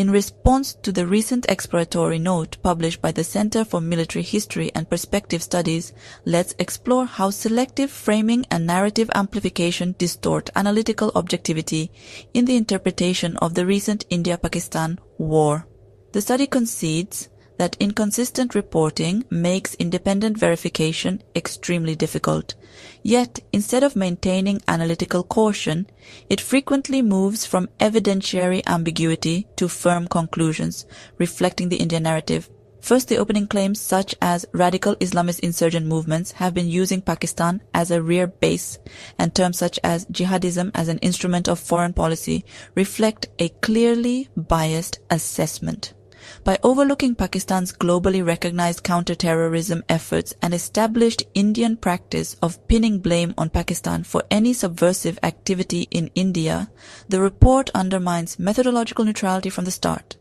In response to the recent exploratory note published by the Center for Military History and Perspective Studies, let's explore how selective framing and narrative amplification distort analytical objectivity in the interpretation of the recent India-Pakistan war. The study concedes that inconsistent reporting makes independent verification extremely difficult. Yet, instead of maintaining analytical caution, it frequently moves from evidentiary ambiguity to firm conclusions, reflecting the Indian narrative. First, the opening claims such as radical Islamist insurgent movements have been using Pakistan as a rear base, and terms such as jihadism as an instrument of foreign policy reflect a clearly biased assessment. By overlooking Pakistan's globally recognized counter-terrorism efforts and established Indian practice of pinning blame on Pakistan for any subversive activity in India, the report undermines methodological neutrality from the start.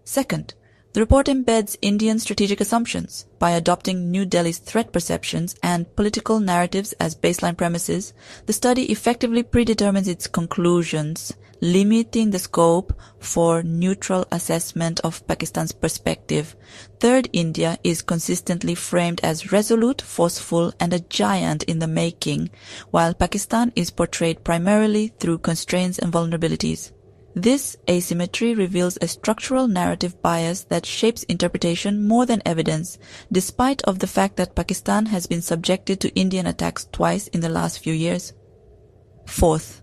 Second, the report embeds Indian strategic assumptions. By adopting New Delhi's threat perceptions and political narratives as baseline premises, the study effectively predetermines its conclusions, limiting the scope for neutral assessment of Pakistan's perspective. Third, India is consistently framed as resolute, forceful, and a giant in the making, while Pakistan is portrayed primarily through constraints and vulnerabilities. This asymmetry reveals a structural narrative bias that shapes interpretation more than evidence, despite of the fact that Pakistan has been subjected to Indian attacks twice in the last few years. Fourth,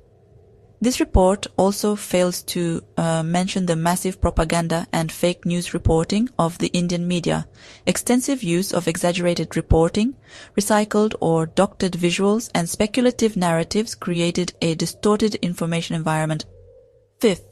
this report also fails to mention the massive propaganda and fake news reporting of the Indian media. Extensive use of exaggerated reporting, recycled or doctored visuals, and speculative narratives created a distorted information environment. Fifth,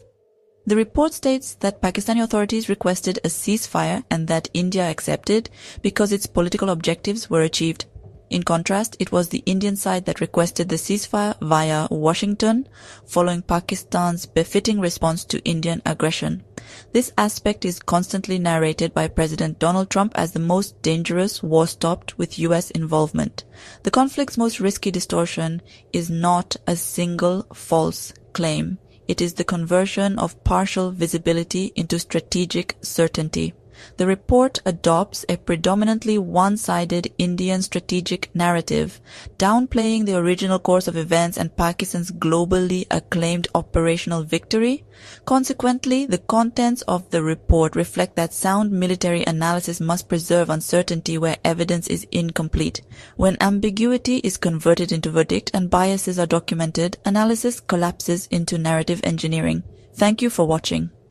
the report states that Pakistani authorities requested a ceasefire and that India accepted because its political objectives were achieved. In contrast, it was the Indian side that requested the ceasefire via Washington, following Pakistan's befitting response to Indian aggression. This aspect is constantly narrated by President Donald Trump as the most dangerous war stopped with US involvement. The conflict's most risky distortion is not a single false claim. It is the conversion of partial visibility into strategic certainty. The report adopts a predominantly one-sided Indian strategic narrative, downplaying the original course of events and Pakistan's globally acclaimed operational victory. Consequently, the contents of the report reflect that sound military analysis must preserve uncertainty where evidence is incomplete. When ambiguity is converted into verdict and biases are documented, analysis collapses into narrative engineering. Thank you for watching.